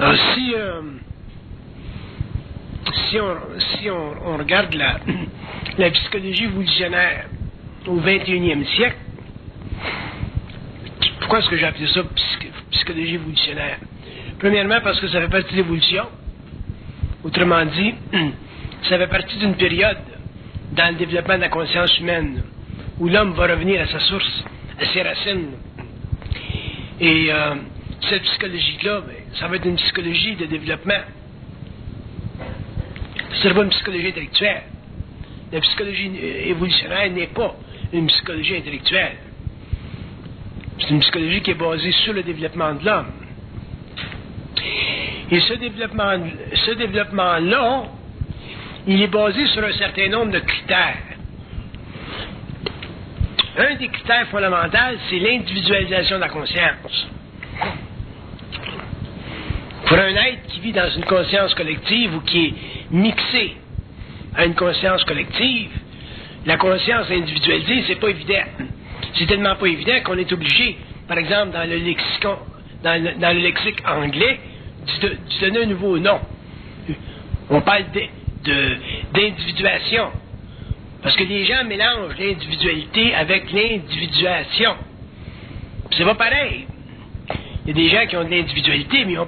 Alors, si on regarde la psychologie évolutionnaire au 21e siècle, pourquoi est-ce que j'ai appelé ça psychologie évolutionnaire? Premièrement, parce que ça fait partie de l'évolution. Autrement dit, ça fait partie d'une période dans le développement de la conscience humaine où l'homme va revenir à sa source, à ses racines. Et cette psychologie-là, ça va être une psychologie de développement. Ce ne sera pas une psychologie intellectuelle. La psychologie évolutionnaire n'est pas une psychologie intellectuelle. C'est une psychologie qui est basée sur le développement de l'homme. Et ce développement-là, il est basé sur un certain nombre de critères. Un des critères fondamentaux, c'est l'individualisation de la conscience. Pour un être qui vit dans une conscience collective ou qui est mixé à une conscience collective, la conscience individualisée, c'est pas évident. C'est tellement pas évident qu'on est obligé, par exemple, dans le lexique anglais, de donner un nouveau nom. On parle d'individuation. Parce que les gens mélangent l'individualité avec l'individuation. C'est pas pareil. Il y a des gens qui ont de l'individualité, mais ils ne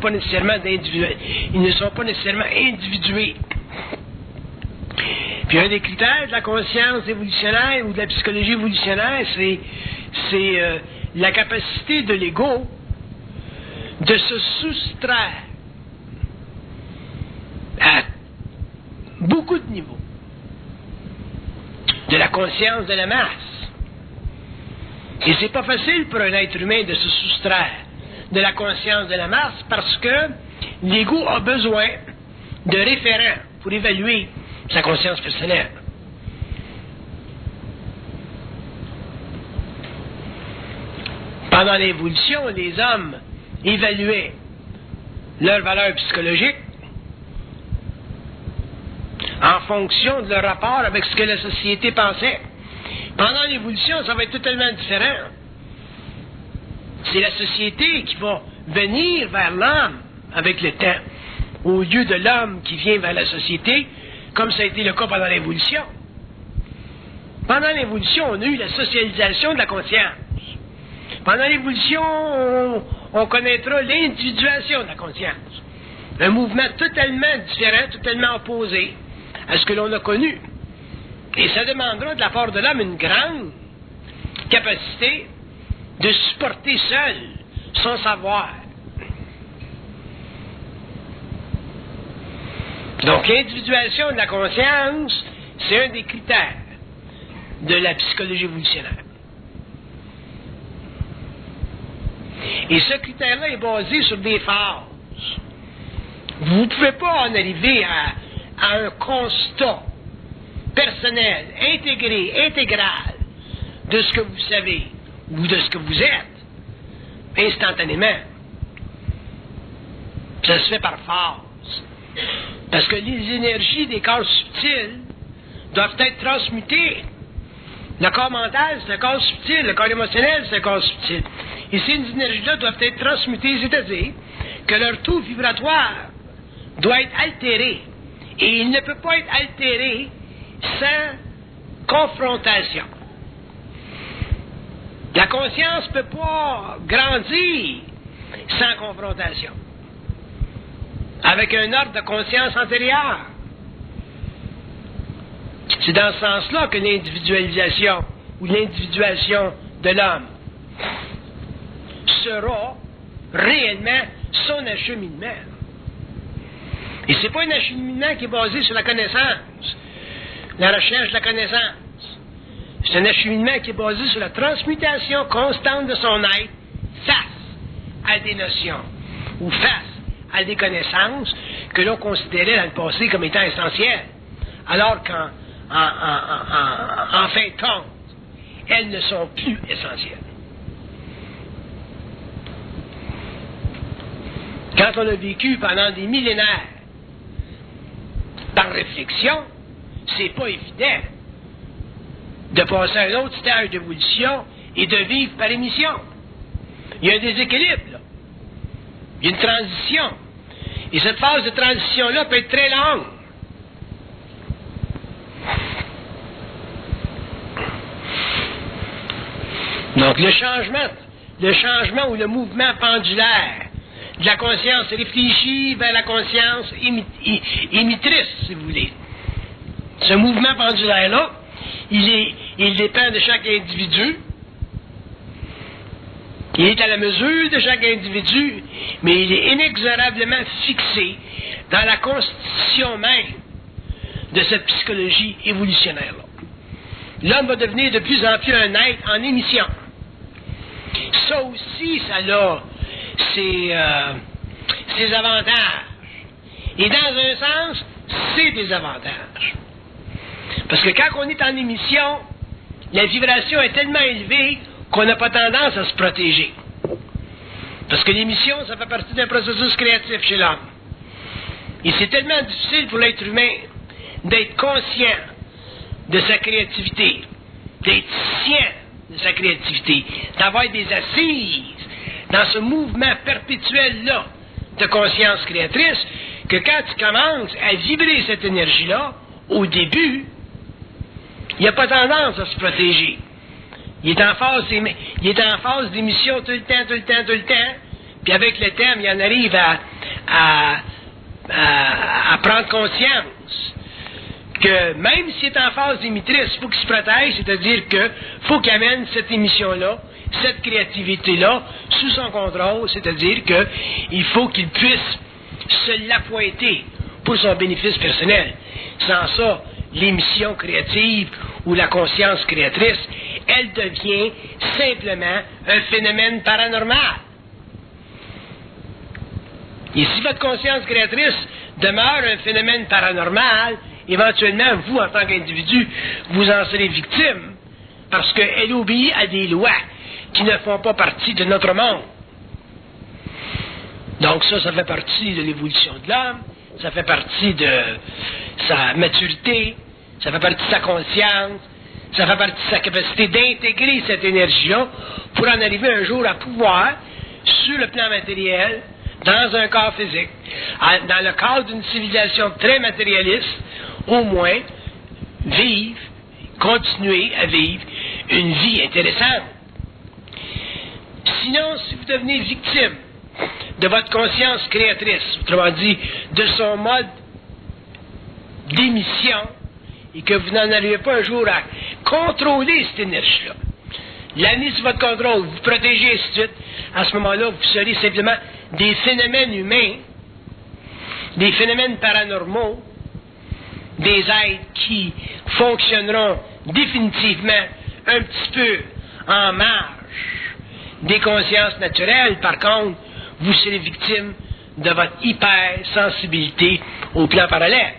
sont pas nécessairement individués. Puis un des critères de la conscience évolutionnaire ou de la psychologie évolutionnaire, c'est la capacité de l'ego de se soustraire à beaucoup de niveaux de la conscience de la masse. Et c'est pas facile pour un être humain de se soustraire de la conscience de la masse parce que l'ego a besoin de référents pour évaluer sa conscience personnelle. Pendant l'évolution, les hommes évaluaient leur valeur psychologique en fonction de leur rapport avec ce que la société pensait. Pendant l'évolution, ça va être totalement différent. C'est la société qui va venir vers l'homme avec le temps, au lieu de l'homme qui vient vers la société, comme ça a été le cas pendant l'évolution. Pendant l'évolution, on a eu la socialisation de la conscience. Pendant l'évolution, on connaîtra l'individuation de la conscience. Un mouvement totalement différent, totalement opposé à ce que l'on a connu. Et ça demandera de la part de l'homme une grande capacité de supporter seul son savoir. Donc l'individuation de la conscience, c'est un des critères de la psychologie évolutionnaire. Et ce critère-là est basé sur des phases. Vous ne pouvez pas en arriver à un constat personnel, intégré, intégral de ce que vous savez ou de ce que vous êtes instantanément. Ça se fait par phase. Parce que les énergies des corps subtils doivent être transmutées. Le corps mental, c'est un corps subtil. Le corps émotionnel, c'est un corps subtil. Et ces énergies-là doivent être transmutées, c'est-à-dire que leur taux vibratoire doit être altéré. Et il ne peut pas être altéré sans confrontation. La conscience ne peut pas grandir sans confrontation. Avec un ordre de conscience antérieur. C'est dans ce sens-là que l'individualisation ou l'individuation de l'homme sera réellement son acheminement. Et ce n'est pas un acheminement qui est basé sur la connaissance, la recherche de la connaissance. C'est un acheminement qui est basé sur la transmutation constante de son être face à des notions ou face à des connaissances que l'on considérait dans le passé comme étant essentielles, alors qu'en fin de compte, elles ne sont plus essentielles. Quand on a vécu pendant des millénaires par réflexion, c'est pas évident de passer à un autre stage d'évolution et de vivre par émission. Il y a un déséquilibre, là. Il y a une transition. Et cette phase de transition-là peut être très longue. Donc le changement ou le mouvement pendulaire de la conscience réfléchie vers la conscience émettrice, si vous voulez. Ce mouvement pendulaire-là, il dépend de chaque individu. Il est à la mesure de chaque individu, mais il est inexorablement fixé dans la constitution même de cette psychologie évolutionnaire-là. L'homme va devenir de plus en plus un être en émission. Ça aussi, ça a ses avantages. Et dans un sens, c'est des avantages. Parce que quand on est en émission, la vibration est tellement élevée qu'on n'a pas tendance à se protéger. Parce que l'émission, ça fait partie d'un processus créatif chez l'homme. Et c'est tellement difficile pour l'être humain d'être conscient de sa créativité, d'être sien de sa créativité, d'avoir des assises dans ce mouvement perpétuel-là de conscience créatrice, que quand tu commences à vibrer cette énergie-là, au début, il n'y a pas tendance à se protéger. Il est en phase d'émission tout le temps, puis avec le temps, il en arrive à prendre conscience que même s'il est en phase émettrice, il faut qu'il se protège, c'est-à-dire qu'il faut qu'il amène cette émission-là, cette créativité-là, sous son contrôle, c'est-à-dire qu'il faut qu'il puisse se l'appointer pour son bénéfice personnel. Sans ça, l'émission créative ou la conscience créatrice, elle devient simplement un phénomène paranormal. Et si votre conscience créatrice demeure un phénomène paranormal, éventuellement, vous, en tant qu'individu, vous en serez victime, parce qu'elle obéit à des lois qui ne font pas partie de notre monde. Donc ça fait partie de l'évolution de l'homme, ça fait partie de sa maturité, ça fait partie de sa conscience, ça fait partie de sa capacité d'intégrer cette énergie-là pour en arriver un jour à pouvoir, sur le plan matériel, dans un corps physique, dans le cadre d'une civilisation très matérialiste, au moins vivre, continuer à vivre une vie intéressante. Sinon, si vous devenez victime de votre conscience créatrice, autrement dit, de son mode d'émission, et que vous n'en arrivez pas un jour à contrôler cette énergie-là, l'amener sous votre contrôle, vous protéger, ainsi de suite, à ce moment-là, vous serez simplement des phénomènes humains, des phénomènes paranormaux, des êtres qui fonctionneront définitivement un petit peu en marge des consciences naturelles. Par contre, vous serez victime de votre hypersensibilité au plan parallèle.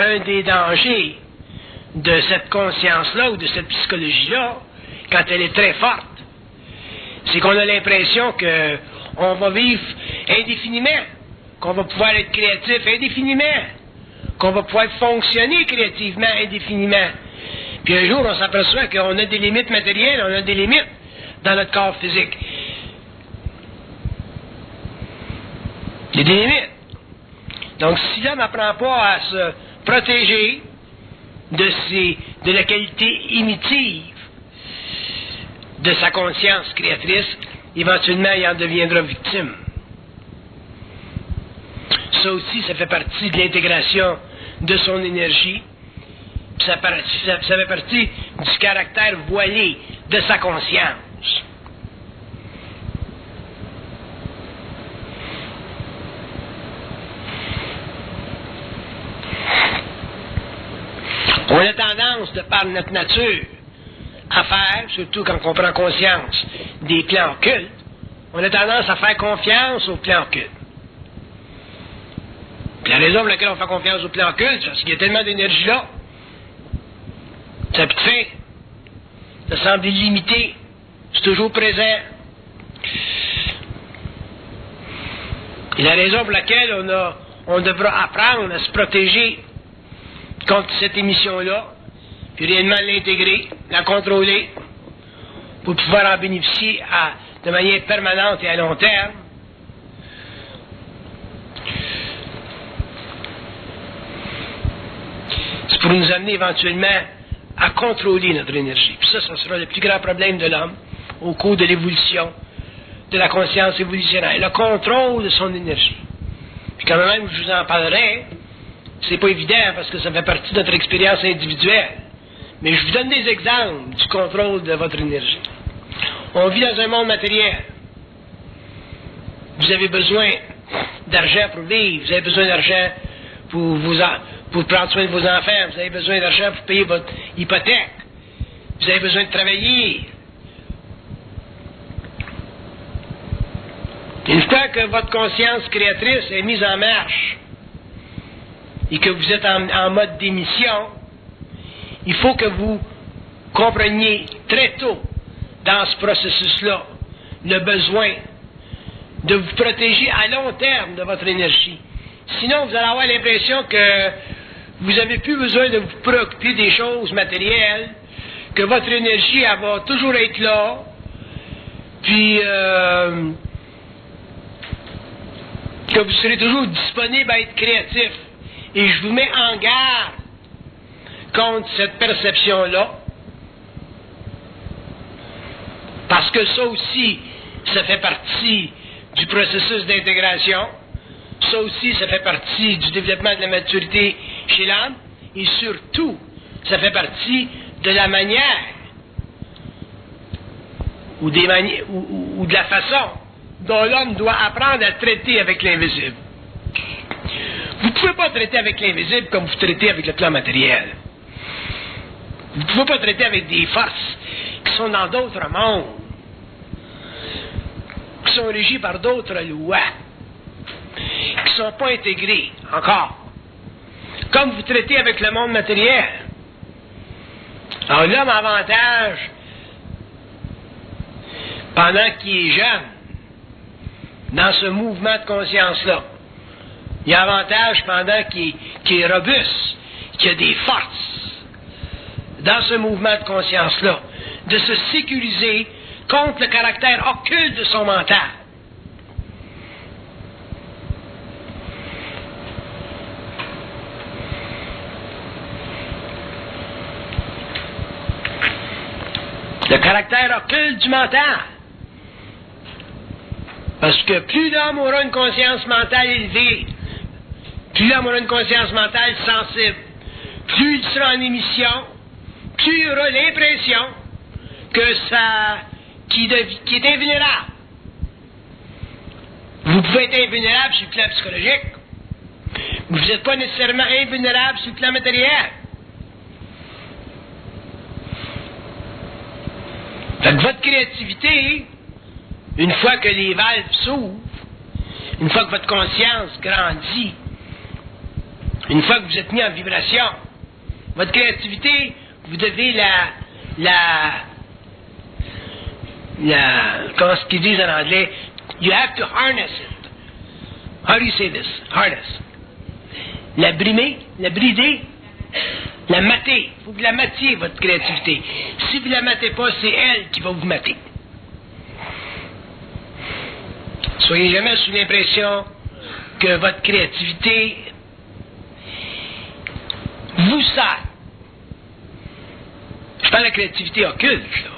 Un des dangers de cette conscience-là ou de cette psychologie-là, quand elle est très forte, c'est qu'on a l'impression qu'on va vivre indéfiniment, qu'on va pouvoir être créatif indéfiniment, qu'on va pouvoir fonctionner créativement indéfiniment. Puis un jour, on s'aperçoit qu'on a des limites matérielles, on a des limites dans notre corps physique. Il y a des limites. Donc, si l'homme n'apprend pas à se protéger de la qualité émettive de sa conscience créatrice, éventuellement, il en deviendra victime. Ça aussi, ça fait partie de l'intégration de son énergie. Ça fait partie du caractère voilé de sa conscience. On a tendance, de par notre nature, à faire, surtout quand on prend conscience des plans occultes, on a tendance à faire confiance aux plans occultes. Puis la raison pour laquelle on fait confiance aux plans occultes, c'est parce qu'il y a tellement d'énergie là. Ça peut faire. Ça semble illimité. C'est toujours présent. Et la raison pour laquelle on devra apprendre à se protéger contre cette émission-là, puis réellement l'intégrer, la contrôler, pour pouvoir en bénéficier de manière permanente et à long terme. C'est pour nous amener éventuellement à contrôler notre énergie. Puis ça sera le plus grand problème de l'homme au cours de l'évolution de la conscience évolutionnaire, le contrôle de son énergie. Puis quand même, je vous en parlerai, c'est pas évident parce que ça fait partie de notre expérience individuelle. Mais je vous donne des exemples du contrôle de votre énergie. On vit dans un monde matériel. Vous avez besoin d'argent pour vivre, vous avez besoin d'argent pour prendre soin de vos enfants, vous avez besoin d'argent pour payer votre hypothèque, vous avez besoin de travailler. Une fois que votre conscience créatrice est mise en marche et que vous êtes en mode d'émission, il faut que vous compreniez très tôt dans ce processus-là le besoin de vous protéger à long terme de votre énergie. Sinon, vous allez avoir l'impression que vous n'avez plus besoin de vous préoccuper des choses matérielles, que votre énergie, elle va toujours être là, puis que vous serez toujours disponible à être créatif. Et je vous mets en garde contre cette perception-là, parce que ça aussi, ça fait partie du processus d'intégration, ça aussi, ça fait partie du développement de la maturité chez l'homme, et surtout, ça fait partie de la manière ou de la façon dont l'homme doit apprendre à traiter avec l'invisible. Vous ne pouvez pas traiter avec l'invisible comme vous traitez avec le plan matériel. Vous ne pouvez pas traiter avec des forces qui sont dans d'autres mondes, qui sont régies par d'autres lois, qui ne sont pas intégrées encore, comme vous traitez avec le monde matériel. Alors l'homme a avantage, pendant qu'il est jeune, dans ce mouvement de conscience-là. Il y a avantage pendant qu'il est robuste, qu'il a des forces, dans ce mouvement de conscience-là, de se sécuriser contre le caractère occulte de son mental. Le caractère occulte du mental. Parce que plus l'homme aura une conscience mentale élevée, plus l'homme aura une conscience mentale sensible, plus il sera en émission, plus il aura l'impression qu'il est invulnérable. Vous pouvez être invulnérable sur le plan psychologique, mais vous n'êtes pas nécessairement invulnérable sur le plan matériel. Fait que votre créativité, une fois que les valves s'ouvrent, une fois que votre conscience grandit, une fois que vous êtes mis en vibration, votre créativité, vous devez comment est-ce qu'ils disent en anglais? You have to harness it. How do you say this? Harness. La brimer, la brider, la mater. Il faut que vous la matiez, votre créativité. Si vous ne la matez pas, c'est elle qui va vous mater. Soyez jamais sous l'impression que votre créativité vous sert. Je parle de la créativité occulte, là.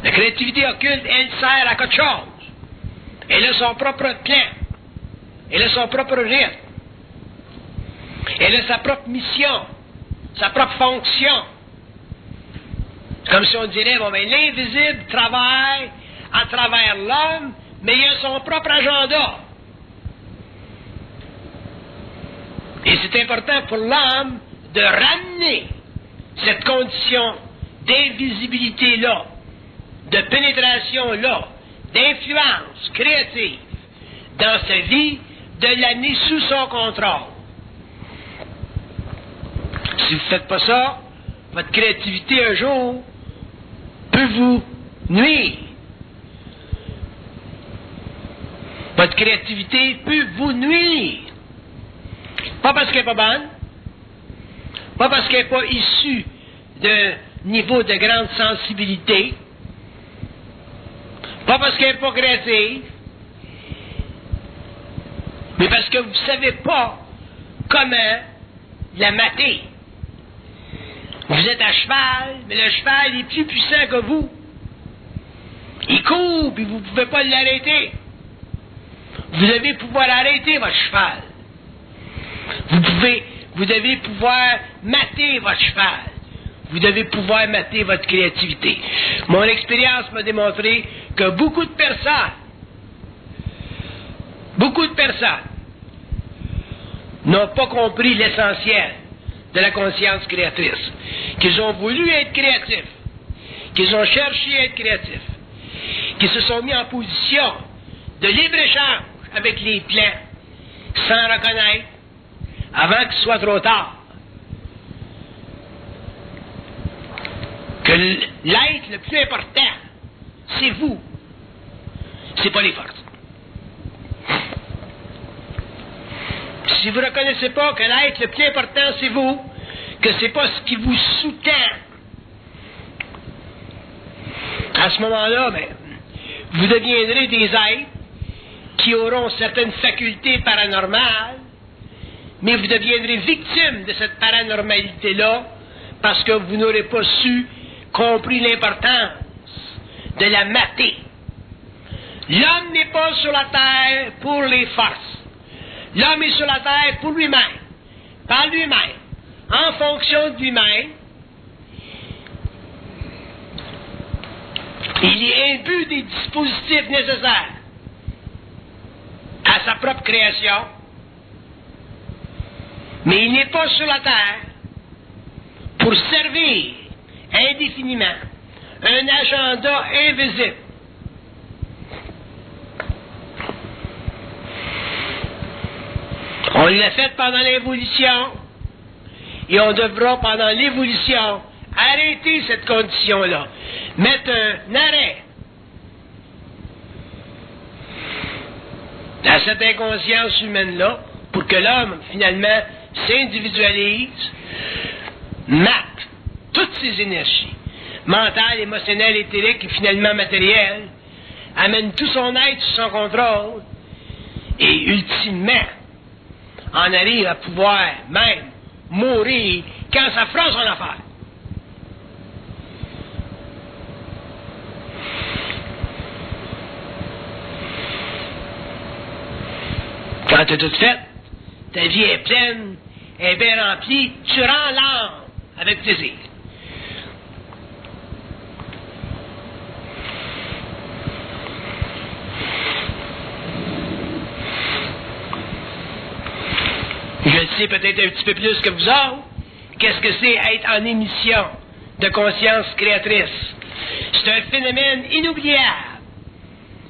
La créativité occulte, elle sert à quelque chose. Elle a son propre plan. Elle a son propre rythme. Elle a sa propre mission, sa propre fonction. Comme si on dirait, bon, ben, l'invisible travaille à travers l'homme, mais il a son propre agenda. Et c'est important pour l'homme de ramener cette condition d'invisibilité-là, de pénétration-là, d'influence créative dans sa vie, de l'amener sous son contrôle. Si vous ne faites pas ça, votre créativité un jour peut vous nuire. Votre créativité peut vous nuire. Pas parce qu'elle n'est pas bonne, pas parce qu'elle n'est pas issue d'un niveau de grande sensibilité, pas parce qu'elle n'est pas créative, mais parce que vous ne savez pas comment la mater. Vous êtes à cheval, mais le cheval est plus puissant que vous. Il court, puis vous ne pouvez pas l'arrêter. Vous devez pouvoir arrêter votre cheval. Vous devez pouvoir mater votre cheval. Vous devez pouvoir mater votre créativité. Mon expérience m'a démontré que beaucoup de personnes n'ont pas compris l'essentiel de la conscience créatrice. Qu'ils ont voulu être créatifs, qu'ils ont cherché à être créatifs, qu'ils se sont mis en position de libre-échange avec les plans, sans reconnaître, avant qu'il soit trop tard, que l'être le plus important, c'est vous, c'est pas les forces. Si vous ne reconnaissez pas que l'être le plus important, c'est vous, que c'est pas ce qui vous sous-tend, à ce moment-là, vous deviendrez des êtres qui auront certaines facultés paranormales, mais vous deviendrez victimes de cette paranormalité-là parce que vous n'aurez pas compris l'importance de la mater. L'homme n'est pas sur la terre pour les forces. L'homme est sur la terre pour lui-même, par lui-même, en fonction de lui-même. Il est imbu des dispositifs nécessaires à sa propre création, mais il n'est pas sur la terre pour servir indéfiniment un agenda invisible. On l'a fait pendant l'évolution et on devra pendant l'évolution arrêter cette condition-là, mettre un arrêt à cette inconscience humaine-là pour que l'homme, finalement, s'individualise, mate toutes ses énergies, mentales, émotionnelles, éthériques et finalement matérielles, amène tout son être sous son contrôle et, ultimement, en arrive à pouvoir même mourir quand ça fera son affaire. Quand tu as tout fait, ta vie est pleine, est bien remplie, tu rends l'âme avec plaisir. Je le sais peut-être un petit peu plus que vous autres. Qu'est-ce que c'est être en émission de conscience créatrice? C'est un phénomène inoubliable.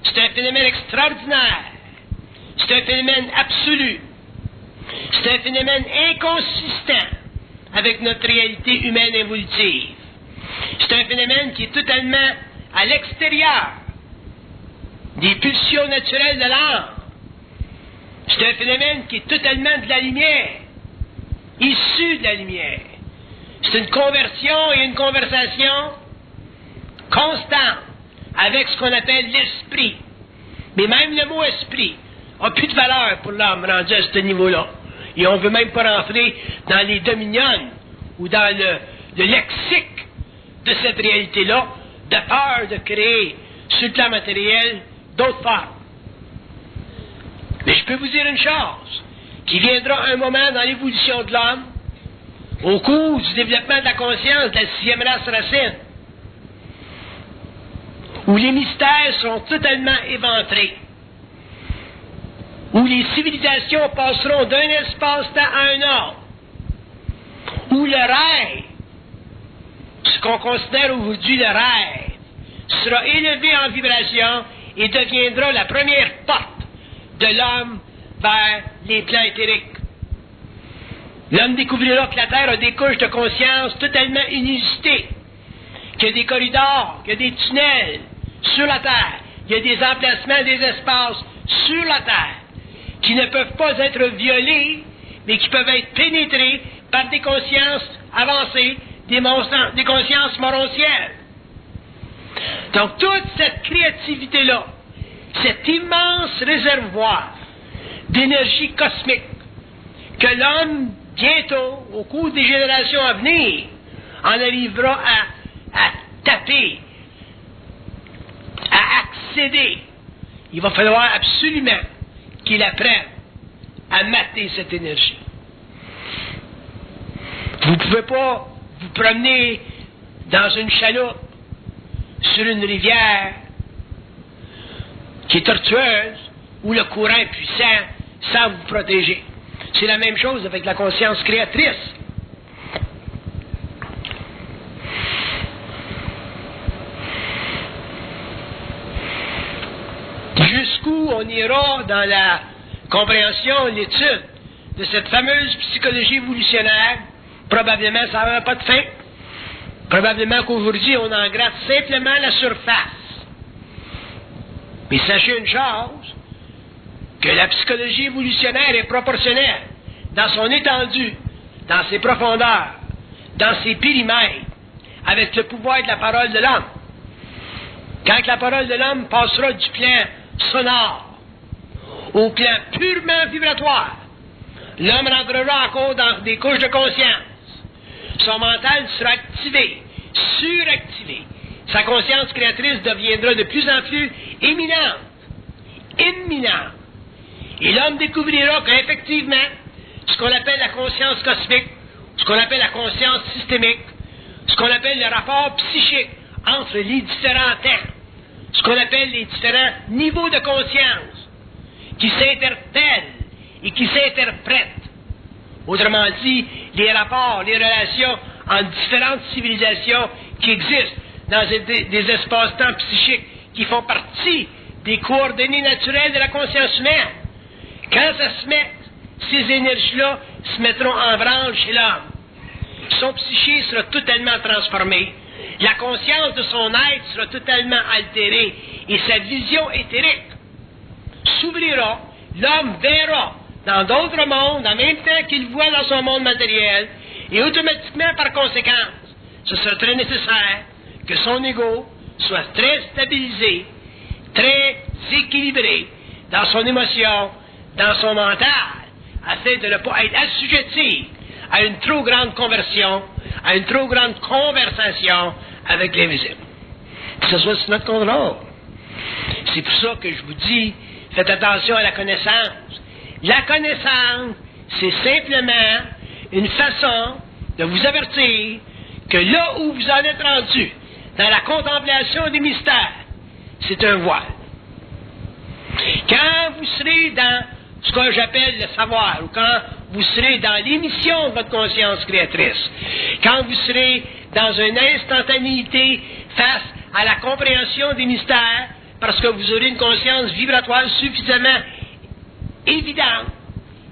C'est un phénomène extraordinaire. C'est un phénomène absolu. C'est un phénomène inconsistant avec notre réalité humaine évolutive. C'est un phénomène qui est totalement à l'extérieur des pulsions naturelles de l'âme. C'est un phénomène qui est totalement de la lumière, issu de la lumière. C'est une conversion et une conversation constante avec ce qu'on appelle l'esprit. Mais même le mot esprit n'a plus de valeur pour l'homme rendu à ce niveau-là. Et on ne veut même pas rentrer dans les dominions ou dans le lexique de cette réalité-là, de peur de créer sur le plan matériel d'autres formes. Mais je peux vous dire une chose, qu'il viendra un moment dans l'évolution de l'homme, au cours du développement de la conscience de la 6e race racine, où les mystères sont totalement éventrés, où les civilisations passeront d'un espace-temps à un autre, où le rêve, ce qu'on considère aujourd'hui le rêve, sera élevé en vibration et deviendra la première porte de l'homme vers les plans éthériques. L'homme découvrira que la Terre a des couches de conscience totalement inusitées, qu'il y a des corridors, qu'il y a des tunnels sur la Terre, il y a des emplacements, des espaces sur la Terre, qui ne peuvent pas être violés, mais qui peuvent être pénétrés par des consciences avancées des consciences morontielles. Donc, toute cette créativité-là, cet immense réservoir d'énergie cosmique que l'homme, bientôt, au cours des générations à venir, en arrivera à taper, à accéder, il va falloir absolument qu'il apprenne à mater cette énergie. Vous ne pouvez pas vous promener dans une chaloupe sur une rivière qui est tortueuse, où le courant est puissant, sans vous protéger. C'est la même chose avec la conscience créatrice. Jusqu'où on ira dans la compréhension, l'étude de cette fameuse psychologie évolutionnaire, probablement ça n'aura pas de fin. Probablement qu'aujourd'hui, on en gratte simplement la surface. Mais sachez une chose, que la psychologie évolutionnaire est proportionnelle dans son étendue, dans ses profondeurs, dans ses périmètres, avec le pouvoir de la parole de l'homme. Quand la parole de l'homme passera du plan sonore au plan purement vibratoire, l'homme rentrera encore dans des couches de conscience. Son mental sera activé, suractivé. Sa conscience créatrice deviendra de plus en plus imminente. Et l'homme découvrira qu'effectivement, ce qu'on appelle la conscience cosmique, ce qu'on appelle la conscience systémique, ce qu'on appelle le rapport psychique entre les différents temps, ce qu'on appelle les différents niveaux de conscience, qui s'interpellent et qui s'interprètent. Autrement dit, les rapports, les relations entre différentes civilisations qui existent dans des espaces-temps psychiques qui font partie des coordonnées naturelles de la conscience humaine. Quand ça se met, ces énergies-là se mettront en branle chez l'homme. Son psyché sera totalement transformé. La conscience de son être sera totalement altérée et sa vision éthérique s'ouvrira. L'homme verra dans d'autres mondes en même temps qu'il voit dans son monde matériel et automatiquement par conséquence, ce sera très nécessaire que son ego soit très stabilisé, très équilibré dans son émotion, dans son mental, afin de ne pas être assujetti à une trop grande conversion, à une trop grande conversation avec l'invisible. Que ce soit sous notre contrôle. C'est pour ça que je vous dis, faites attention à la connaissance. La connaissance, c'est simplement une façon de vous avertir que là où vous en êtes rendu, dans la contemplation des mystères, c'est un voile. Quand vous serez dans ce que j'appelle le savoir, ou quand vous serez dans l'émission de votre conscience créatrice, quand vous serez dans une instantanéité face à la compréhension des mystères, parce que vous aurez une conscience vibratoire suffisamment évidente,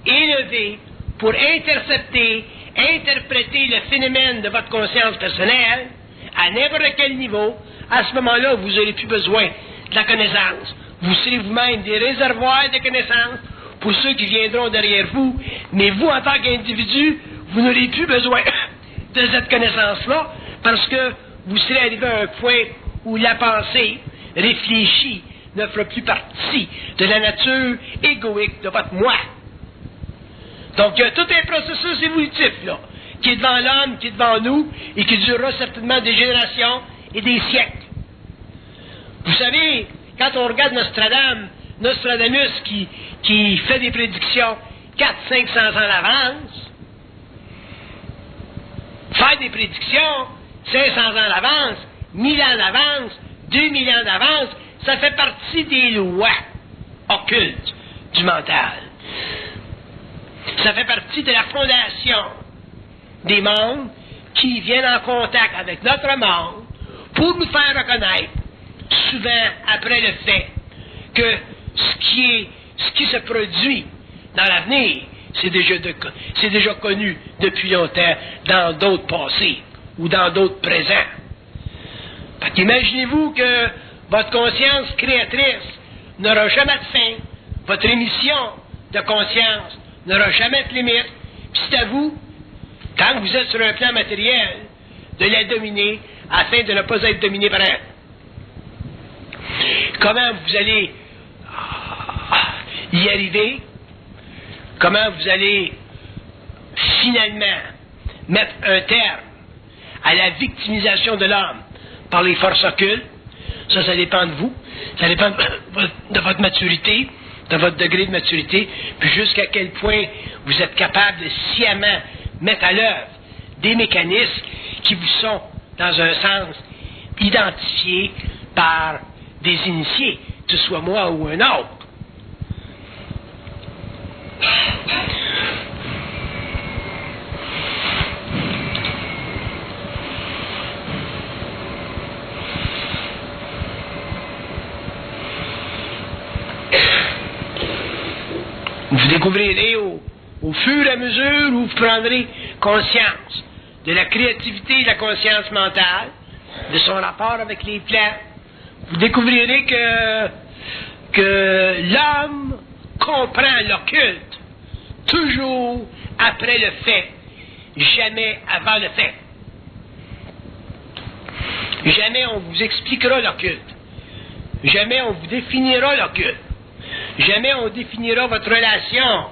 élevée, pour intercepter, interpréter le phénomène de votre conscience personnelle, à n'importe quel niveau, à ce moment-là, vous n'aurez plus besoin de la connaissance. Vous serez vous-même des réservoirs de connaissances pour ceux qui viendront derrière vous, mais vous, en tant qu'individu, vous n'aurez plus besoin de cette connaissance-là, parce que vous serez arrivé à un point où la pensée réfléchie ne fera plus partie de la nature égoïque de votre moi. Donc, il y a tout un processus évolutif, là, qui est devant l'homme, qui est devant nous, et qui durera certainement des générations et des siècles. Vous savez, quand on regarde Nostradamus qui fait des prédictions 400-500 ans d'avance, faire des prédictions 500 ans d'avance, 1000 ans d'avance, 2000 ans d'avance, ça fait partie des lois occultes du mental. Ça fait partie de la fondation des mondes qui viennent en contact avec notre monde pour nous faire reconnaître, souvent après le fait, que ce qui se produit dans l'avenir, c'est déjà connu depuis longtemps dans d'autres passés ou dans d'autres présents. Fait qu'imaginez-vous que votre conscience créatrice n'aura jamais de fin, votre émission de conscience n'aura jamais de limite, puis c'est à vous quand vous êtes sur un plan matériel, de la dominer afin de ne pas être dominé par elle. Comment vous allez y arriver? Comment vous allez finalement mettre un terme à la victimisation de l'homme par les forces occultes? Ça dépend de vous. Ça dépend de votre maturité, de votre degré de maturité, puis jusqu'à quel point vous êtes capable de sciemment mettre à l'œuvre des mécanismes qui vous sont, dans un sens, identifiés par des initiés, que ce soit moi ou un autre. Vous découvrirez au fur et à mesure où vous prendrez conscience de la créativité et de la conscience mentale, de son rapport avec les plans. Vous découvrirez que l'homme comprend l'occulte toujours après le fait, jamais avant le fait. Jamais on vous expliquera l'occulte. Jamais on vous définira l'occulte. Jamais on définira votre relation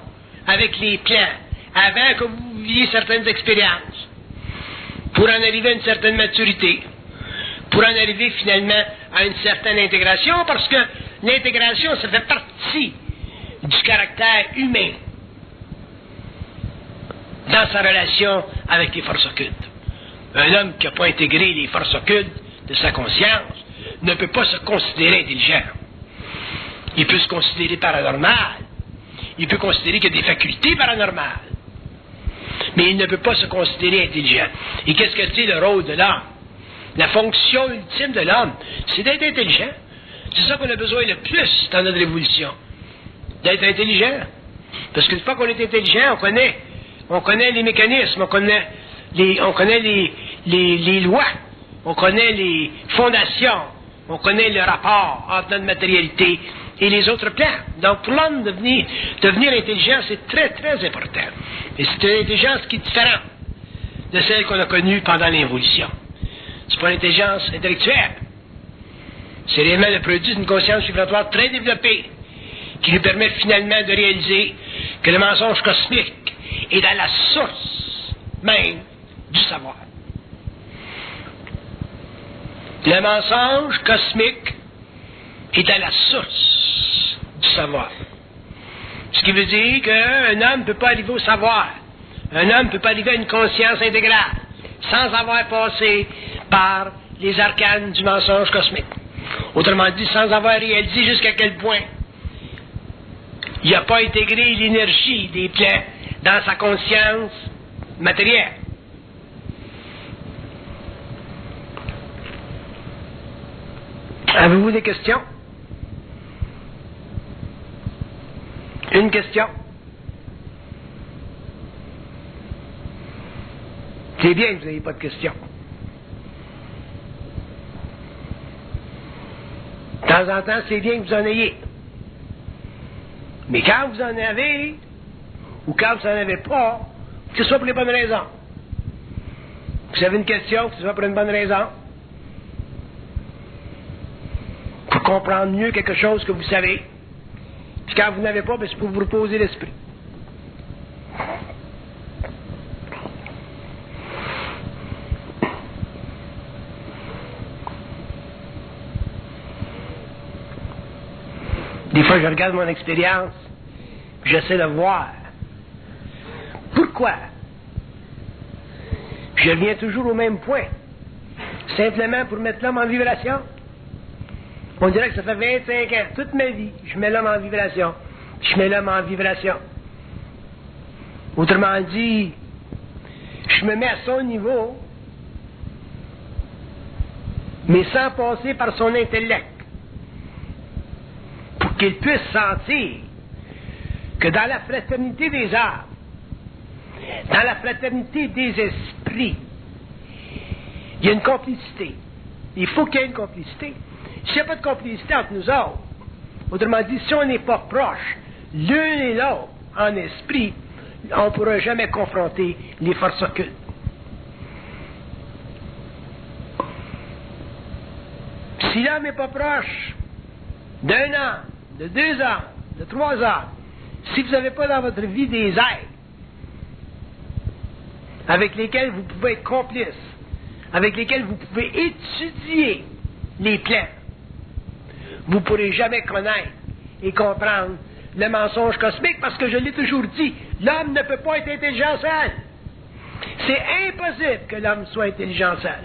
avec les plans avant que vous viviez certaines expériences, pour en arriver à une certaine maturité, pour en arriver finalement à une certaine intégration, parce que l'intégration, ça fait partie du caractère humain dans sa relation avec les forces occultes. Un homme qui n'a pas intégré les forces occultes de sa conscience ne peut pas se considérer intelligent. Il peut se considérer paranormal. Il peut considérer qu'il y a des facultés paranormales. Mais il ne peut pas se considérer intelligent. Et qu'est-ce que c'est le rôle de l'homme? La fonction ultime de l'homme, c'est d'être intelligent. C'est ça qu'on a besoin le plus dans notre évolution. D'être intelligent. Parce qu'une fois qu'on est intelligent, on connaît les mécanismes, on connaît les lois, on connaît les fondations, on connaît le rapport entre notre matérialité et les autres plans. Donc, pour l'homme, devenir intelligent, c'est très, très important. Et c'est une intelligence qui est différente de celle qu'on a connue pendant l'évolution. C'est pas une intelligence intellectuelle. C'est réellement le produit d'une conscience vibratoire très développée qui lui permet finalement de réaliser que le mensonge cosmique est dans la source même du savoir. Le mensonge cosmique est à la source du savoir. Ce qui veut dire qu'un homme ne peut pas arriver au savoir. Un homme ne peut pas arriver à une conscience intégrale sans avoir passé par les arcanes du mensonge cosmique. Autrement dit, sans avoir réalisé jusqu'à quel point il n'a pas intégré l'énergie des plans dans sa conscience matérielle. Avez-vous des questions? Une question? C'est bien que vous n'ayez pas de questions. De temps en temps, c'est bien que vous en ayez. Mais quand vous en avez, ou quand vous n'en avez pas, que ce soit pour les bonnes raisons. Vous avez une question, que ce soit pour une bonne raison. Pour comprendre mieux quelque chose que vous savez. Puis quand vous n'avez pas, c'est pour vous reposer l'esprit. Des fois, je regarde mon expérience, puis j'essaie de voir pourquoi. Puis je reviens toujours au même point. Simplement pour mettre l'homme en vibration. On dirait que ça fait 25 ans, toute ma vie, je mets l'homme en vibration. Je mets l'homme en vibration. Autrement dit, je me mets à son niveau, mais sans passer par son intellect. Pour qu'il puisse sentir que dans la fraternité des âmes, dans la fraternité des esprits, il y a une complicité. Il faut qu'il y ait une complicité. S'il n'y a pas de complicité entre nous autres, autrement dit, si on n'est pas proches l'un et l'autre en esprit, on ne pourra jamais confronter les forces occultes. Si l'homme n'est pas proche d'un homme, de 2 hommes, de 3 hommes, si vous n'avez pas dans votre vie des aides avec lesquels vous pouvez être complices, avec lesquels vous pouvez étudier les plans, vous ne pourrez jamais connaître et comprendre le mensonge cosmique, parce que je l'ai toujours dit, l'homme ne peut pas être intelligent seul. C'est impossible que l'homme soit intelligent seul.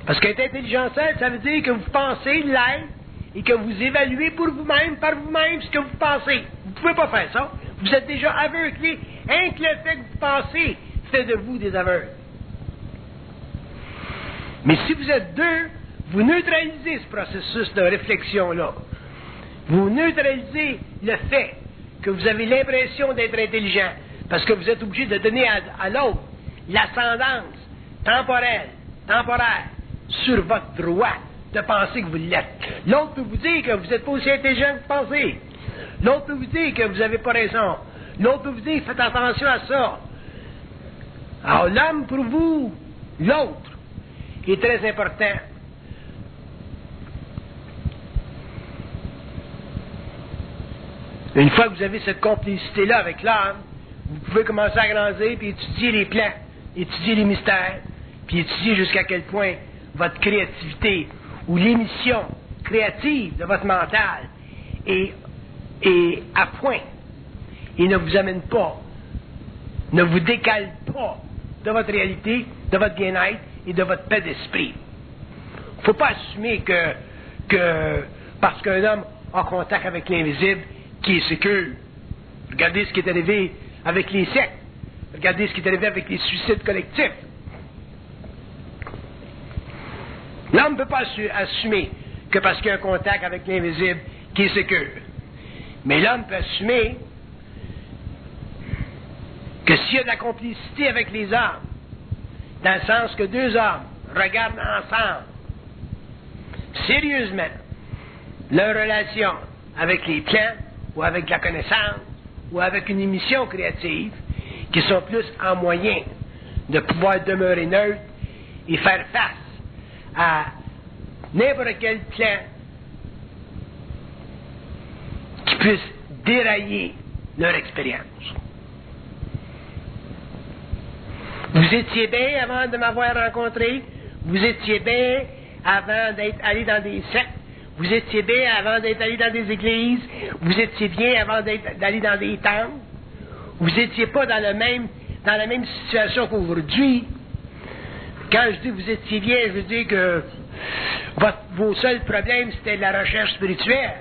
Parce qu'être intelligent seul, ça veut dire que vous pensez l'être et que vous évaluez pour vous-même, par vous-même, ce que vous pensez. Vous ne pouvez pas faire ça. Vous êtes déjà aveuglé. Rien que le fait que vous pensez fait de vous des aveugles. Mais si vous êtes 2, vous neutralisez ce processus de réflexion-là. Vous neutralisez le fait que vous avez l'impression d'être intelligent, parce que vous êtes obligé de donner à l'autre l'ascendance temporelle, temporaire, sur votre droit de penser que vous l'êtes. L'autre peut vous dire que vous n'êtes pas aussi intelligent que vous pensez. L'autre peut vous dire que vous n'avez pas raison. L'autre peut vous dire, faites attention à ça. Alors l'homme, pour vous, l'autre, est très important. Une fois que vous avez cette complicité-là avec l'homme, vous pouvez commencer à grandir, puis étudier les plans, étudier les mystères, puis étudier jusqu'à quel point votre créativité ou l'émission créative de votre mental est à point et ne vous amène pas, ne vous décale pas de votre réalité, de votre bien-être et de votre paix d'esprit. Il ne faut pas assumer que parce qu'un homme a contact avec l'invisible, qui est sécure. Regardez ce qui est arrivé avec les sectes. Regardez ce qui est arrivé avec les suicides collectifs. L'homme ne peut pas assumer que parce qu'il y a un contact avec l'invisible, qui est sécure. Mais l'homme peut assumer que s'il y a de la complicité avec les hommes, dans le sens que 2 hommes regardent ensemble, sérieusement, leur relation avec les plans, ou avec la connaissance, ou avec une émission créative, qui sont plus en moyen de pouvoir demeurer neutre et faire face à n'importe quel plan qui puisse dérailler leur expérience. Vous étiez bien avant de m'avoir rencontré, vous étiez bien avant d'être allé dans des sectes, vous étiez bien avant d'être allé dans des églises, vous étiez bien avant d'aller dans des temples, vous n'étiez pas dans la même situation qu'aujourd'hui. Quand je dis vous étiez bien, je veux dire que vos seuls problèmes, c'était la recherche spirituelle,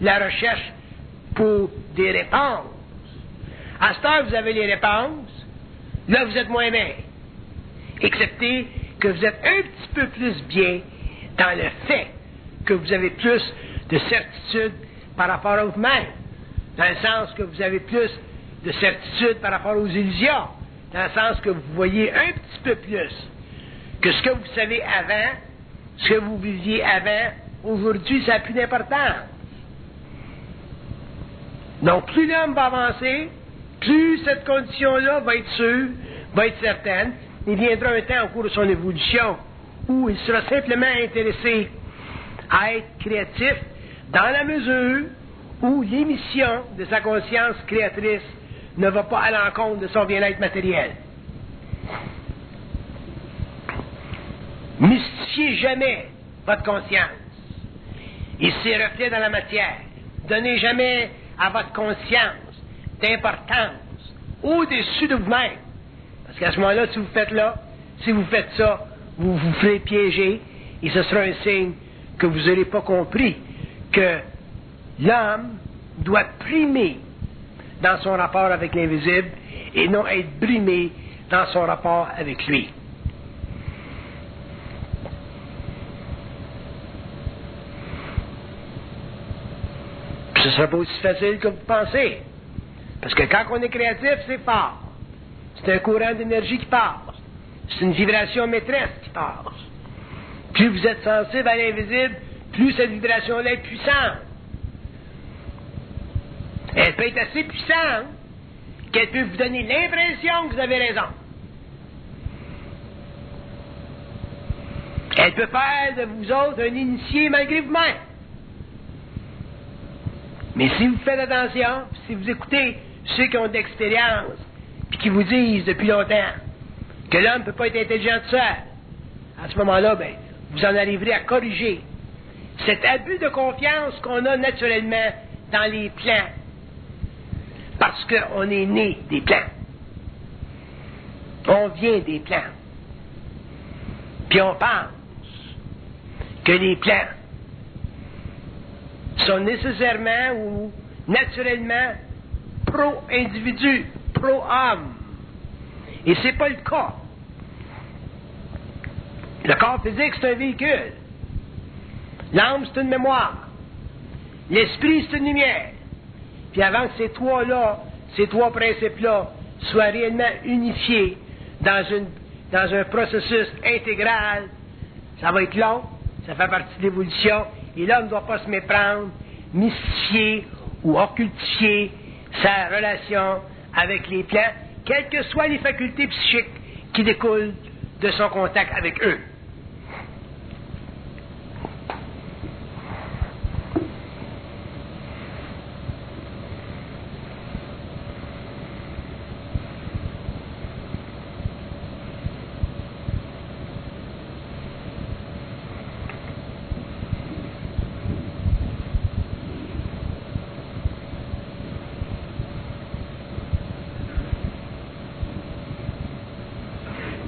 la recherche pour des réponses. À cette heure, vous avez les réponses, là, vous êtes moins bien. Excepté que vous êtes un petit peu plus bien dans le fait que vous avez plus de certitude par rapport à vous-même, dans le sens que vous avez plus de certitude par rapport aux illusions, dans le sens que vous voyez un petit peu plus que ce que vous savez avant, ce que vous viviez avant, aujourd'hui, ça n'a plus d'importance. Donc, plus l'homme va avancer, plus cette condition-là va être sûre, va être certaine. Il viendra un temps au cours de son évolution où il sera simplement intéressé à être créatif dans la mesure où l'émission de sa conscience créatrice ne va pas à l'encontre de son bien-être matériel. Mystifiez jamais votre conscience et ses reflets dans la matière. Donnez jamais à votre conscience d'importance au-dessus de vous-même. Parce qu'à ce moment-là, si vous faites ça, vous vous ferez piéger et ce sera un signe que vous n'aurez pas compris que l'homme doit primer dans son rapport avec l'invisible et non être brimé dans son rapport avec lui. Ce ne sera pas aussi facile que vous pensez. Parce que quand on est créatif, c'est fort. C'est un courant d'énergie qui passe. C'est une vibration maîtresse qui passe. Plus vous êtes sensible à l'invisible, plus cette vibration-là est puissante. Elle peut être assez puissante qu'elle peut vous donner l'impression que vous avez raison. Elle peut faire de vous autres un initié malgré vous-même. Mais si vous faites attention, si vous écoutez ceux qui ont de l'expérience, puis qui vous disent depuis longtemps que l'homme ne peut pas être intelligent tout seul, à ce moment-là, ben, vous en arriverez à corriger cet abus de confiance qu'on a naturellement dans les plans, parce qu'on est né des plans. On vient des plans. Puis on pense que les plans sont nécessairement ou naturellement pro-individu, pro-homme. Et c'est pas le cas. Le corps physique, c'est un véhicule. L'âme, c'est une mémoire. L'esprit, c'est une lumière. Puis avant que ces trois principes-là, soient réellement unifiés dans un processus intégral, ça va être long, ça fait partie de l'évolution, et l'homme ne doit pas se méprendre, mystifier ou occultifier sa relation avec les plans, quelles que soient les facultés psychiques qui découlent de son contact avec eux.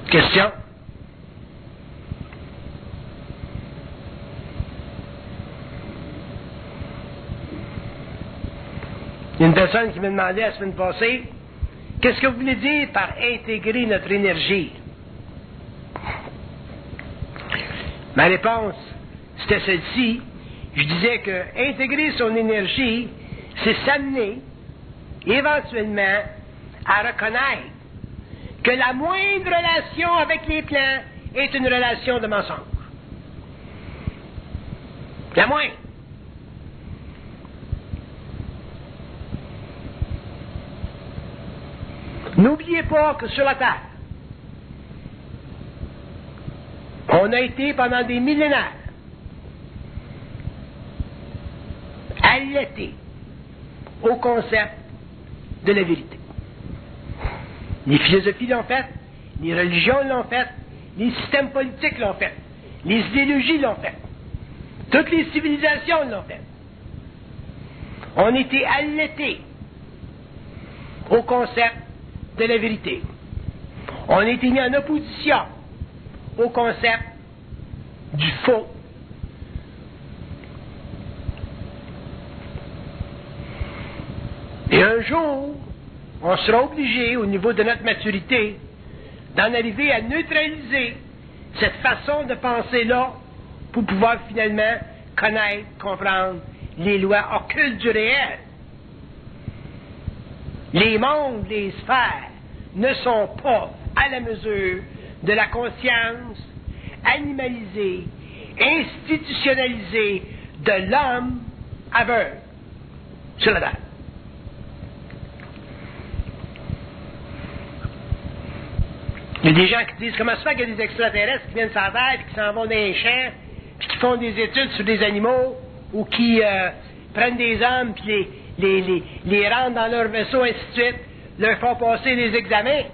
Question? Il y a une personne qui me demandait la semaine passée, qu'est-ce que vous voulez dire par intégrer notre énergie? Ma réponse, c'était celle-ci. Je disais que intégrer son énergie, c'est s'amener éventuellement à reconnaître que la moindre relation avec les plans est une relation de mensonge. La moindre. N'oubliez pas que sur la Terre, on a été pendant des millénaires allaités au concept de la vérité. Les philosophies l'ont fait, les religions l'ont fait, les systèmes politiques l'ont fait, les idéologies l'ont fait, toutes les civilisations l'ont fait. On était allaités au concept de la vérité. On a été mis en opposition au concept du faux. Et un jour, on sera obligé, au niveau de notre maturité, d'en arriver à neutraliser cette façon de penser-là pour pouvoir finalement connaître, comprendre les lois occultes du réel. Les mondes, les sphères ne sont pas à la mesure de la conscience animalisée, institutionnalisée de l'homme aveugle sur la terre. Il y a des gens qui disent comment ça se fait qu'il y a des extraterrestres qui viennent sur la terre et qui s'en vont dans les champs puis qui font des études sur des animaux ou qui prennent des hommes puis les rentrent dans leur vaisseau, ainsi de suite, leur font passer des examens.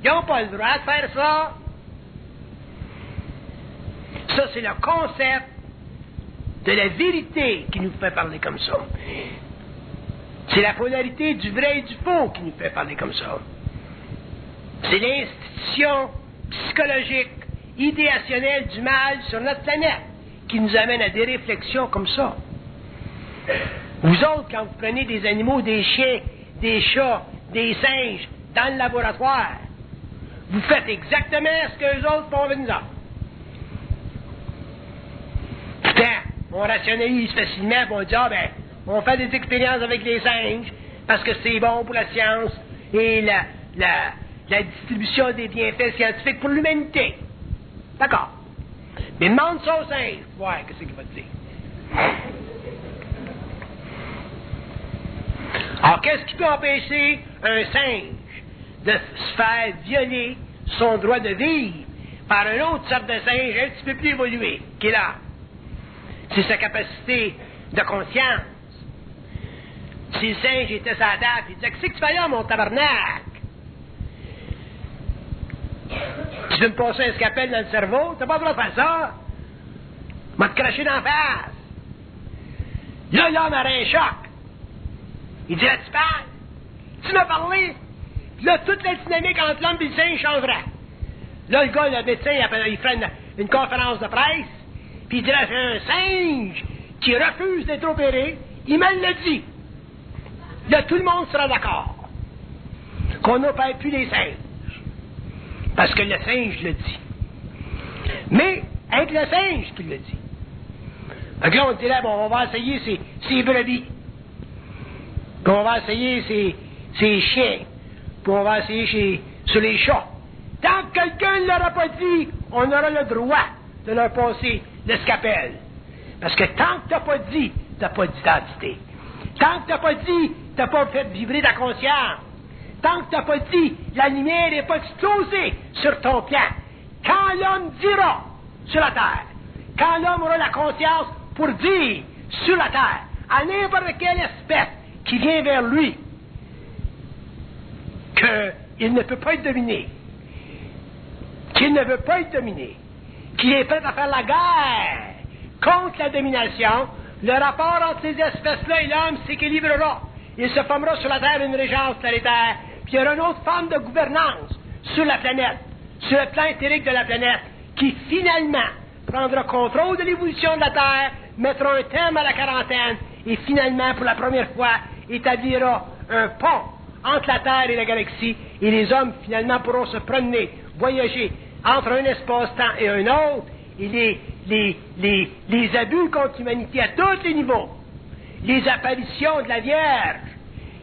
Ils n'ont pas le droit de faire ça. Ça, c'est le concept de la vérité qui nous fait parler comme ça. C'est la polarité du vrai et du faux qui nous fait parler comme ça. C'est l'institution psychologique, idéationnelle du mal sur notre planète qui nous amène à des réflexions comme ça. Vous autres, quand vous prenez des animaux, des chiens, des chats, des singes, dans le laboratoire, vous faites exactement ce que les autres font avec nous autres. Pourtant, on rationalise facilement, et on dit, on fait des expériences avec les singes, parce que c'est bon pour la science et la distribution des bienfaits scientifiques pour l'humanité. D'accord. Mais demande ça aux singes, voir qu'est-ce qu'il va te dire. Alors, qu'est-ce qui peut empêcher un singe de se faire violer son droit de vivre par une autre sorte de singe un petit peu plus évolué, qui est là? C'est sa capacité de conscience. Si le singe était sa table, il disait, qu'est-ce que tu fais là, mon tabarnak? Tu veux me passer un scalpel dans le cerveau? T'as pas le droit de faire ça. M'a te craché dans la face. Là, l'homme aurait un choc. Il dirait, tu parles? Tu m'as parlé? Puis là, toute la dynamique entre l'homme et le singe changerait. Là, le gars, le médecin, il ferait une conférence de presse, puis il dirait, c'est un singe qui refuse d'être opéré, il me l'a dit. Là, tout le monde sera d'accord qu'on n'opère plus les singes. Parce que le singe le dit. Mais, avec le singe qui le dit. Donc là, on dirait, bon, on va essayer ces brebis. Puis on va essayer ces chiens. Puis on va essayer sur les chats. Tant que quelqu'un ne leur a pas dit, on aura le droit de leur passer le scalpel. Parce que tant que tu n'as pas dit, tu n'as pas d'identité. Tant que tu n'as pas dit, tu n'as pas fait vibrer ta conscience. Tant que tu n'as pas dit, la lumière n'est pas explosée sur ton plan. Quand l'homme dira sur la terre, quand l'homme aura la conscience pour dire sur la terre, à n'importe quelle espèce qui vient vers lui, qu'il ne peut pas être dominé, qu'il ne veut pas être dominé, qu'il est prêt à faire la guerre contre la domination, le rapport entre ces espèces-là et l'homme s'équilibrera. Il se formera sur la Terre une régence planétaire, puis il y aura une autre forme de gouvernance sur la planète, sur le plan éthérique de la planète, qui finalement prendra contrôle de l'évolution de la Terre, mettra un terme à la quarantaine, et finalement, pour la première fois, établira un pont entre la Terre et la galaxie, et les hommes finalement pourront se promener, voyager entre un espace-temps et un autre, et les abus contre l'humanité à tous les niveaux, les apparitions de la Vierge,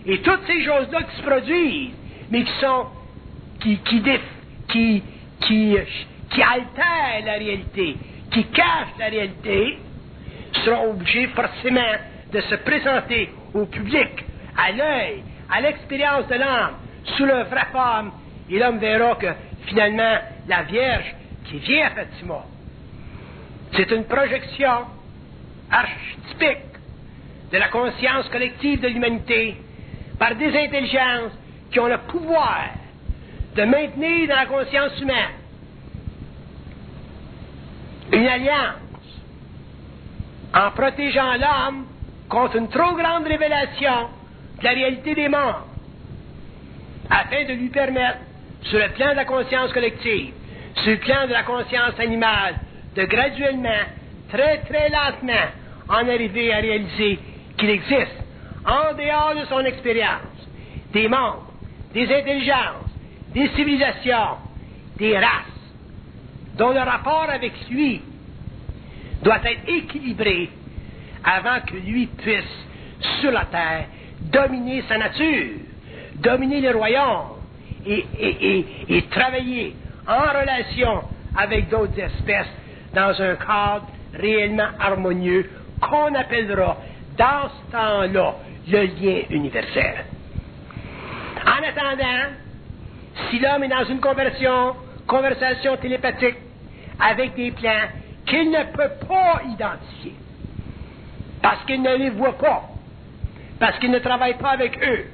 et toutes ces choses-là qui se produisent, mais qui altèrent la réalité, qui cachent la réalité, seront obligés forcément de se présenter au public, à l'œil, à l'expérience de l'âme, sous leur vraie forme, et l'homme verra que finalement la Vierge qui vient à Fatima, c'est une projection archétypique de la conscience collective de l'humanité par des intelligences qui ont le pouvoir de maintenir dans la conscience humaine une alliance en protégeant l'homme contre une trop grande révélation de la réalité des morts, afin de lui permettre, sur le plan de la conscience collective, sur le plan de la conscience animale, de graduellement, très très lentement, en arriver à réaliser qu'il existe, en dehors de son expérience, des mondes, des intelligences, des civilisations, des races, dont le rapport avec lui doit être équilibré avant que lui puisse, sur la terre, dominer sa nature, dominer les royaumes et travailler en relation avec d'autres espèces dans un cadre réellement harmonieux qu'on appellera, dans ce temps-là, le lien universel. En attendant, si l'homme est dans une conversation télépathique avec des plans qu'il ne peut pas identifier, parce qu'il ne les voit pas, parce qu'il ne travaille pas avec eux,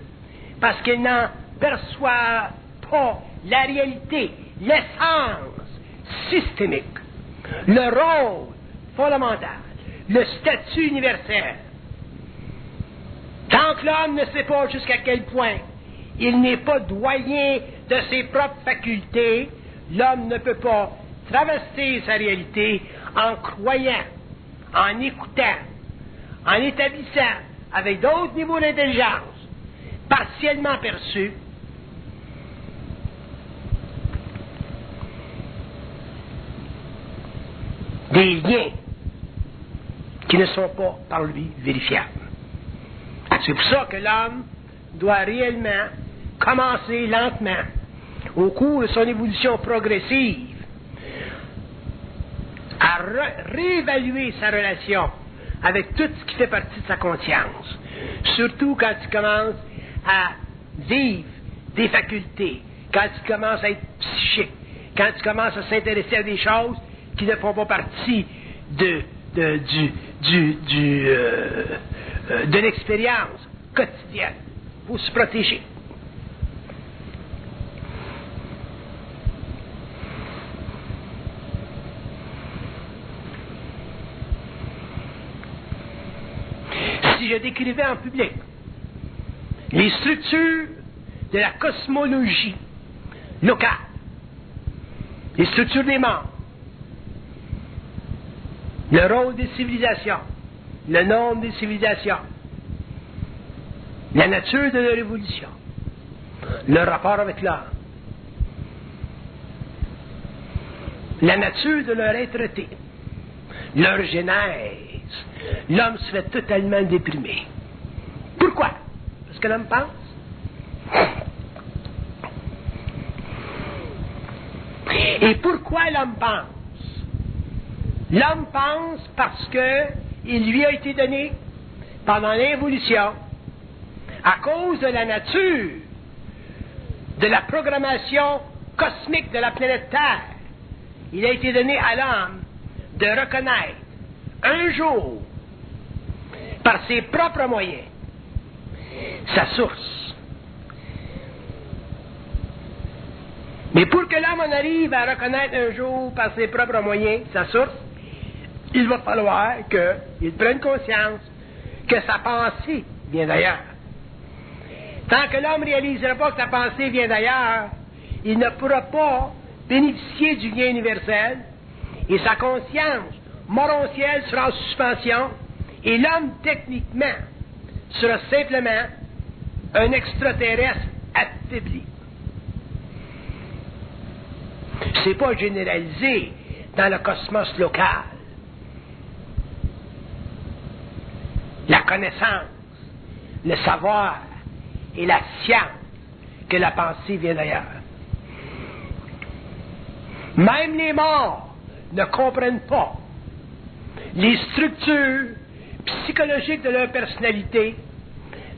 parce qu'il n'en perçoit pas la réalité, l'essence systémique, le rôle fondamental, le statut universel. Tant que l'homme ne sait pas jusqu'à quel point il n'est pas doyen de ses propres facultés, l'homme ne peut pas traverser sa réalité en croyant, en écoutant, en établissant avec d'autres niveaux d'intelligence partiellement perçus des liens qui ne sont pas par lui vérifiables. C'est pour ça que l'homme doit réellement commencer lentement, au cours de son évolution progressive, à réévaluer sa relation avec tout ce qui fait partie de sa conscience. Surtout quand il commence à vivre des facultés, quand tu commences à être psychique, quand tu commences à s'intéresser à des choses qui ne font pas partie de l'expérience quotidienne. Il faut se protéger. Si je décrivais en public les structures de la cosmologie locale, les structures des mondes, le rôle des civilisations, le nombre des civilisations, la nature de leur évolution, leur rapport avec l'homme, la nature de leur êtreté, leur genèse, l'homme se fait totalement déprimer. Pourquoi? Parce que l'homme pense. Et pourquoi l'homme pense? L'homme pense parce que il lui a été donné, pendant l'évolution, à cause de la nature, de la programmation cosmique de la planète Terre, il a été donné à l'homme de reconnaître un jour, par ses propres moyens, sa source. Mais pour que l'homme en arrive à reconnaître un jour, par ses propres moyens, sa source, il va falloir qu'il prenne conscience que sa pensée vient d'ailleurs. Tant que l'homme ne réalisera pas que sa pensée vient d'ailleurs, il ne pourra pas bénéficier du bien universel et sa conscience morontielle sera en suspension et l'homme, techniquement, sera simplement un extraterrestre affaibli. C'est pas généralisé dans le cosmos local. La connaissance, le savoir et la science que la pensée vient d'ailleurs. Même les morts ne comprennent pas les structures psychologiques de leur personnalité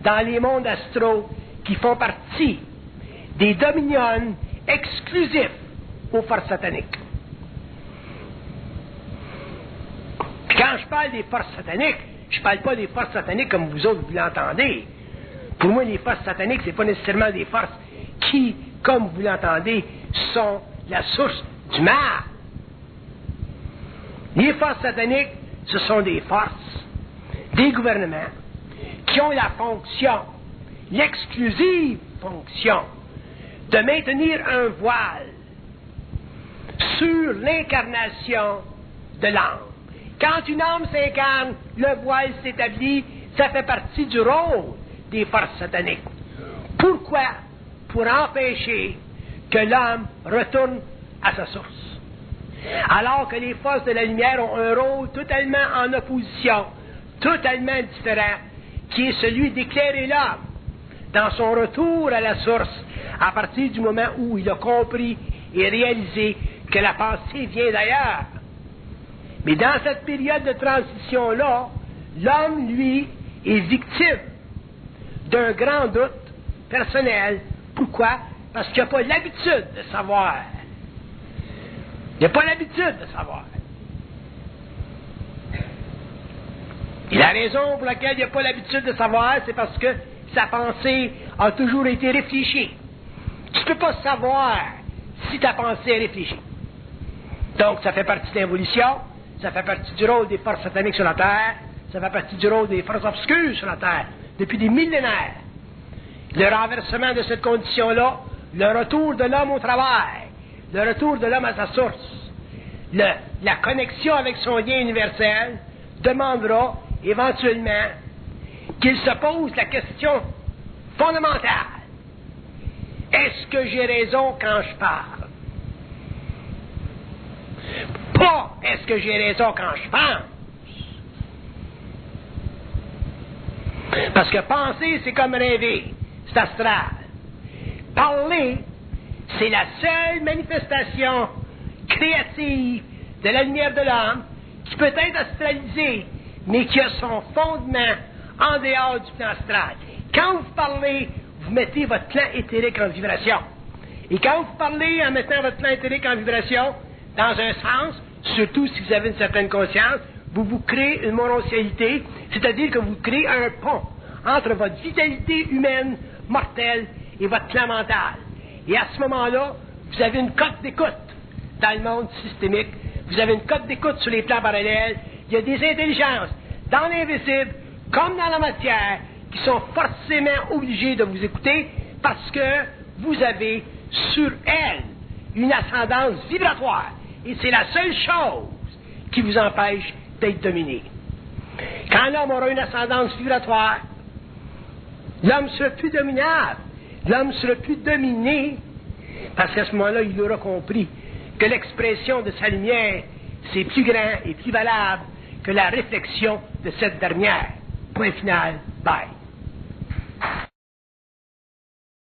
dans les mondes astraux qui font partie des dominions exclusifs aux forces sataniques. Quand je parle des forces sataniques, je ne parle pas des forces sataniques comme vous autres vous l'entendez. Pour moi, les forces sataniques, ce n'est pas nécessairement des forces qui, comme vous l'entendez, sont la source du mal. Les forces sataniques, ce sont des forces, des gouvernements, qui ont la fonction, l'exclusive fonction, de maintenir un voile sur l'incarnation de l'âme. Quand une âme s'incarne, le voile s'établit, ça fait partie du rôle des forces sataniques. Pourquoi? Pour empêcher que l'homme retourne à sa source. Alors que les forces de la lumière ont un rôle totalement en opposition, totalement différent, qui est celui d'éclairer l'homme dans son retour à la source, à partir du moment où il a compris et réalisé que la pensée vient d'ailleurs. Mais dans cette période de transition-là, l'homme, lui, est victime d'un grand doute personnel. Pourquoi? Parce qu'il n'a pas l'habitude de savoir. Il n'a pas l'habitude de savoir. Et la raison pour laquelle il n'a pas l'habitude de savoir, c'est parce que sa pensée a toujours été réfléchie. Tu ne peux pas savoir si ta pensée est réfléchie. Donc, ça fait partie de l'évolution, ça fait partie du rôle des forces sataniques sur la Terre, ça fait partie du rôle des forces obscures sur la Terre, depuis des millénaires. Le renversement de cette condition-là, le retour de l'homme au travail, le retour de l'homme à sa source, la connexion avec son lien universel, demandera éventuellement qu'il se pose la question fondamentale. Est-ce que j'ai raison quand je parle? Pas est-ce que j'ai raison quand je pense? Parce que penser, c'est comme rêver, c'est astral. Parler, c'est la seule manifestation créative de la lumière de l'âme qui peut être astralisée, mais qui a son fondement en dehors du plan astral. Quand vous parlez, vous mettez votre plan éthérique en vibration. Et quand vous parlez en mettant votre plan éthérique en vibration, dans un sens, surtout si vous avez une certaine conscience, vous vous créez une mononcialité, c'est-à-dire que vous créez un pont entre votre vitalité humaine, mortelle, et votre plan mental. Et à ce moment-là, vous avez une cote d'écoute dans le monde systémique, vous avez une cote d'écoute sur les plans parallèles, il y a des intelligences dans l'invisible, comme dans la matière, qui sont forcément obligées de vous écouter parce que vous avez sur elles une ascendance vibratoire. Et c'est la seule chose qui vous empêche d'être dominé. Quand l'homme aura une ascendance vibratoire, l'homme sera plus dominable, l'homme sera plus dominé, parce qu'à ce moment-là, il aura compris que l'expression de sa lumière, c'est plus grand et plus valable que la réflexion de cette dernière. Point final, bye.